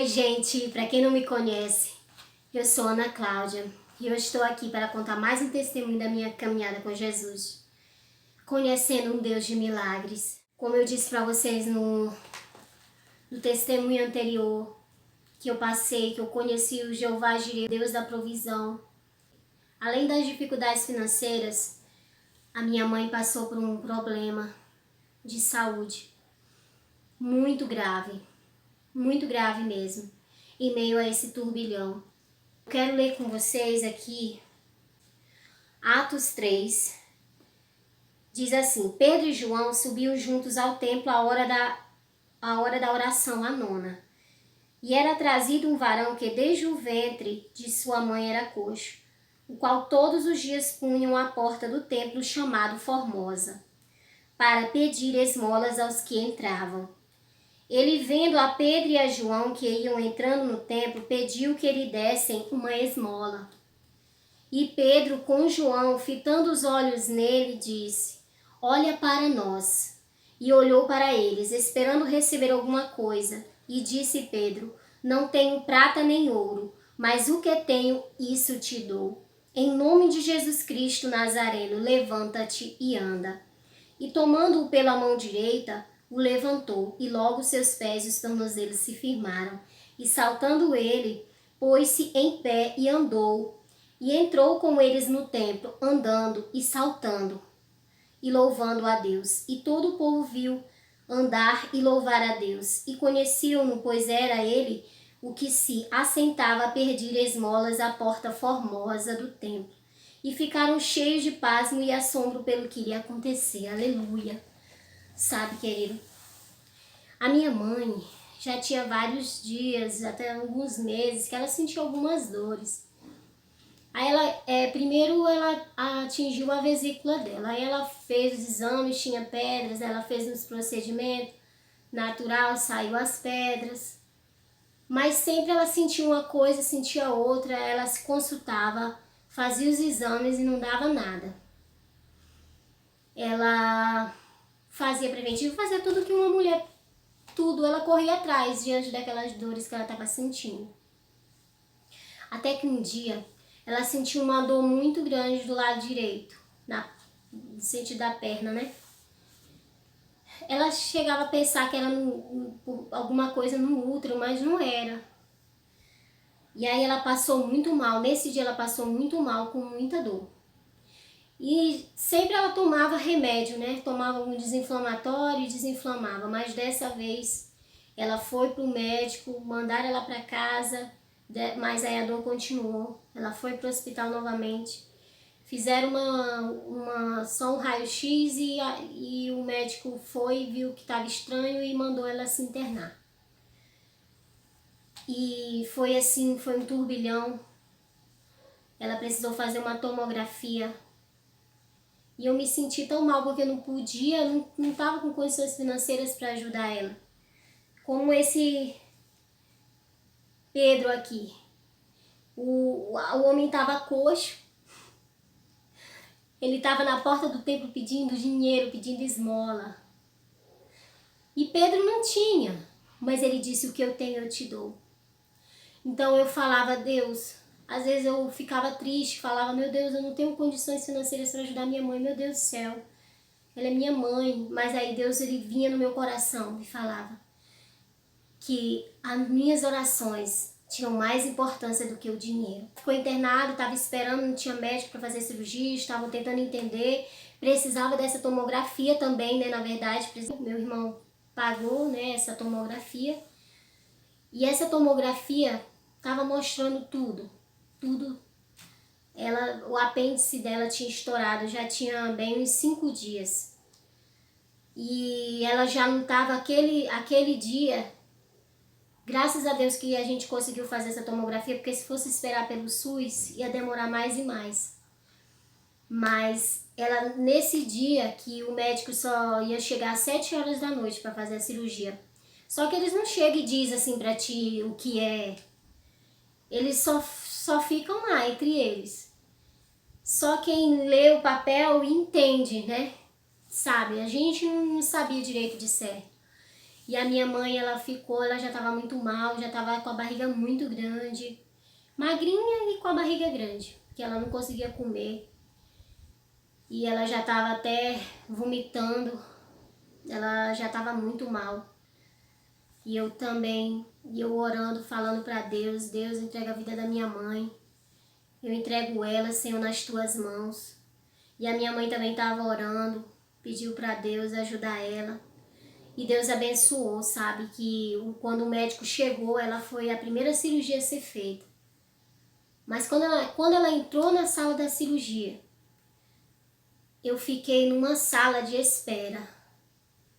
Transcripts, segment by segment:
Oi, gente, para quem não me conhece, eu sou Ana Cláudia e eu estou aqui para contar mais um testemunho da minha caminhada com Jesus, conhecendo um Deus de milagres. Como eu disse para vocês no testemunho anterior, que eu passei, que eu conheci o Jeová Jireh, Deus da provisão. Além das dificuldades financeiras, a minha mãe passou por um problema de saúde muito grave mesmo, em meio a esse turbilhão. Eu quero ler com vocês aqui Atos 3. Diz assim: Pedro e João subiam juntos ao templo à hora da oração, a nona. E era trazido um varão que desde o ventre de sua mãe era coxo, o qual todos os dias punham à porta do templo chamado Formosa, para pedir esmolas aos que entravam. Ele, vendo a Pedro e a João que iam entrando no templo, pediu que lhe dessem uma esmola. E Pedro, com João, fitando os olhos nele, disse: Olha para nós. E olhou para eles, esperando receber alguma coisa. E disse Pedro: Não tenho prata nem ouro, mas o que tenho, isso te dou. Em nome de Jesus Cristo Nazareno, levanta-te e anda. E tomando-o pela mão direita, o levantou, e logo seus pés e os tornozelos se firmaram. E saltando ele, pôs-se em pé e andou. E entrou com eles no templo, andando e saltando, e louvando a Deus. E todo o povo viu andar e louvar a Deus. E conheciam-no, pois era ele o que se assentava a pedir esmolas à porta formosa do templo. E ficaram cheios de pasmo e assombro pelo que lhe acontecia. Aleluia! Sabe, querido, a minha mãe já tinha vários dias, até alguns meses, que ela sentia algumas dores. Aí primeiro ela atingiu a vesícula dela, aí ela fez os exames, tinha pedras, ela fez uns procedimentos natural, saiu as pedras. Mas sempre ela sentia uma coisa, sentia outra, ela se consultava, fazia os exames e não dava nada. Ela fazia preventivo, fazia tudo que uma mulher, ela corria atrás diante daquelas dores que ela estava sentindo. Até que um dia ela sentiu uma dor muito grande do lado direito, no sentido da perna, né? Ela chegava a pensar que era alguma coisa no útero, mas não era. E aí ela passou muito mal, nesse dia ela passou muito mal, com muita dor. E sempre ela tomava remédio, né? Tomava um desinflamatório e desinflamava. Mas dessa vez ela foi para o médico, mandaram ela para casa, mas aí a dor continuou. Ela foi para o hospital novamente. Fizeram só um raio-x e o médico viu que estava estranho e mandou ela se internar. E foi assim, foi um turbilhão. Ela precisou fazer uma tomografia. E eu me senti tão mal porque eu não podia, não estava com condições financeiras para ajudar ela. Como esse Pedro aqui. O homem estava coxo. Ele estava na porta do templo pedindo dinheiro, pedindo esmola. E Pedro não tinha, mas ele disse: o que eu tenho eu te dou. Então eu falava: Deus, às vezes eu ficava triste, falava: meu Deus, eu não tenho condições financeiras para ajudar minha mãe, meu Deus do céu, ela é minha mãe. Mas aí Deus, ele vinha no meu coração e falava que as minhas orações tinham mais importância do que o dinheiro. Ficou internado, estava esperando, não tinha médico para fazer cirurgia, estavam tentando entender, precisava dessa tomografia também, né, na verdade, meu irmão pagou, né, essa tomografia, e essa tomografia estava mostrando tudo. O apêndice dela tinha estourado, já tinha bem uns 5 dias. E ela já não estava aquele dia. Graças a Deus que a gente conseguiu fazer essa tomografia, porque se fosse esperar pelo SUS, ia demorar mais e mais. Mas ela, nesse dia que o médico só ia chegar às 7 horas da noite para fazer a cirurgia. Só que eles não chegam e dizem assim pra ti o que é. Eles só ficam lá entre eles. Só quem lê o papel entende, né? Sabe? A gente não sabia direito de certo. E a minha mãe, ela já estava muito mal, já estava com a barriga muito grande, magrinha e com a barriga grande, que ela não conseguia comer. E ela já estava até vomitando, ela já estava muito mal. E eu também, eu orando, falando para Deus, Deus, entrega a vida da minha mãe. Eu entrego ela, Senhor, nas tuas mãos. E a minha mãe também estava orando, pediu para Deus ajudar ela. E Deus abençoou, sabe? Que quando o médico chegou, ela foi a primeira cirurgia a ser feita. Mas quando ela entrou na sala da cirurgia, eu fiquei numa sala de espera.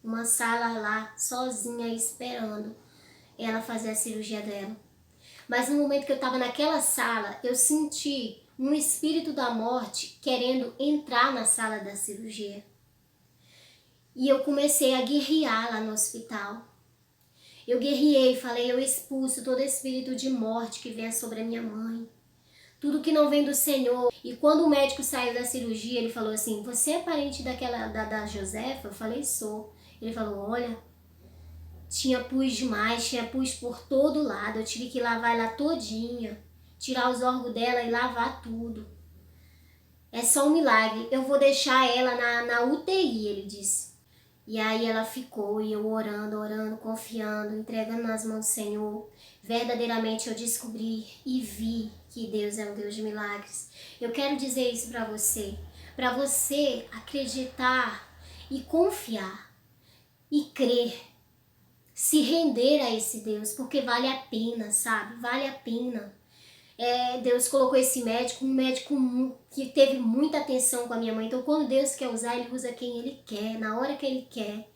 Uma sala lá, sozinha, esperando ela fazer a cirurgia dela. Mas no momento que eu estava naquela sala, eu senti um espírito da morte querendo entrar na sala da cirurgia. E eu comecei a guerrear lá no hospital. Eu guerreei, falei, eu expulso todo espírito de morte que venha sobre a minha mãe. Tudo que não vem do Senhor. E quando o médico saiu da cirurgia, ele falou assim, você é parente da Josefa? Eu falei, sou. Ele falou, olha, tinha pus demais, tinha pus por todo lado. Eu tive que lavar ela todinha, tirar os órgãos dela e lavar tudo. É só um milagre. Eu vou deixar ela na UTI, ele disse. E aí ela ficou, e eu orando, confiando, entregando nas mãos do Senhor. Verdadeiramente eu descobri e vi que Deus é um Deus de milagres. Eu quero dizer isso para você acreditar e confiar e crer, se render a esse Deus, porque vale a pena, sabe? Vale a pena. Deus colocou esse médico, um médico que teve muita atenção com a minha mãe. Então quando Deus quer usar, Ele usa quem Ele quer, na hora que Ele quer.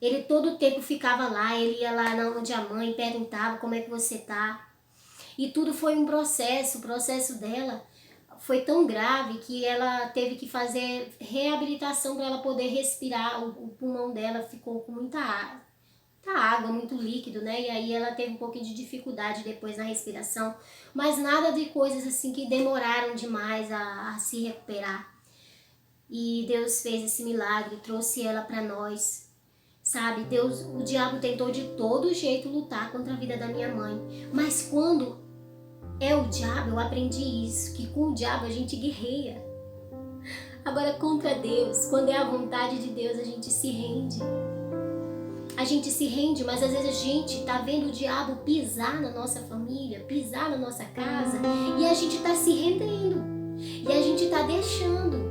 Ele todo o tempo ficava lá, ele ia lá onde a mãe perguntava como é que você tá. E tudo foi um processo, o processo dela foi tão grave que ela teve que fazer reabilitação para ela poder respirar. O pulmão dela ficou com muita água, muito líquido, né? E aí ela teve um pouquinho de dificuldade depois na respiração, mas nada de coisas assim que demoraram demais a se recuperar. E Deus fez esse milagre, trouxe ela para nós, sabe? O diabo tentou de todo jeito lutar contra a vida da minha mãe, mas quando é o diabo, eu aprendi isso, que com o diabo a gente guerreia. Agora contra Deus, quando é a vontade de Deus, a gente se rende. A gente se rende, mas às vezes a gente tá vendo o diabo pisar na nossa família, pisar na nossa casa, e a gente tá se rendendo, e a gente tá deixando.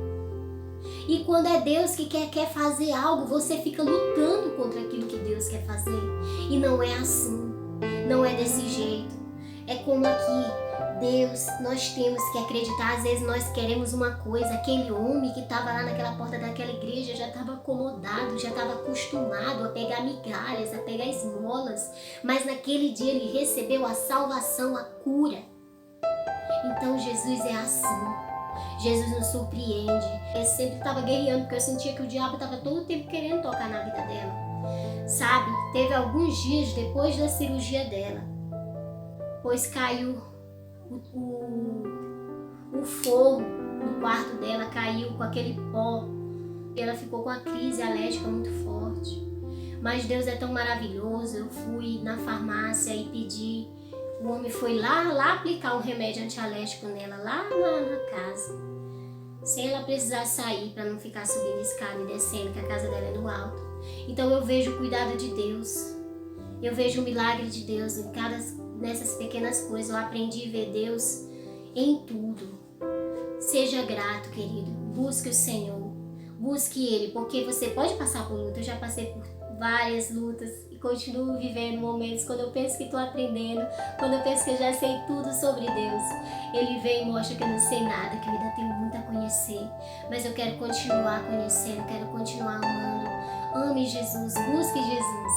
E quando é Deus que quer fazer algo, você fica lutando contra aquilo que Deus quer fazer. E não é assim, não é desse jeito. É como aqui, Deus, nós temos que acreditar. Às vezes nós queremos uma coisa. Aquele homem que estava lá naquela porta daquela igreja já estava acomodado, já estava acostumado a pegar migalhas, a pegar esmolas. Mas naquele dia ele recebeu a salvação, a cura. Então Jesus é assim. Jesus nos surpreende. Eu sempre estava guerreando porque eu sentia que o diabo estava todo o tempo querendo tocar na vida dela. Sabe, teve alguns dias depois da cirurgia dela, pois caiu o forro no quarto dela, caiu com aquele pó. E ela ficou com a crise alérgica muito forte. Mas Deus é tão maravilhoso. Eu fui na farmácia e pedi. O homem foi lá aplicar um remédio antialérgico nela, lá na casa. Sem ela precisar sair para não ficar subindo escada e descendo, que a casa dela é no alto. Então eu vejo o cuidado de Deus. Eu vejo o milagre de Deus nessas pequenas coisas. Eu aprendi a ver Deus em tudo. Seja grato, querido. Busque o Senhor. Busque Ele, porque você pode passar por luta. Eu já passei por várias lutas e continuo vivendo momentos quando eu penso que estou aprendendo, quando eu penso que eu já sei tudo sobre Deus. Ele vem e mostra que eu não sei nada, que eu ainda tenho muito a conhecer. Mas eu quero continuar conhecendo, quero continuar amando. Ame Jesus, busque Jesus.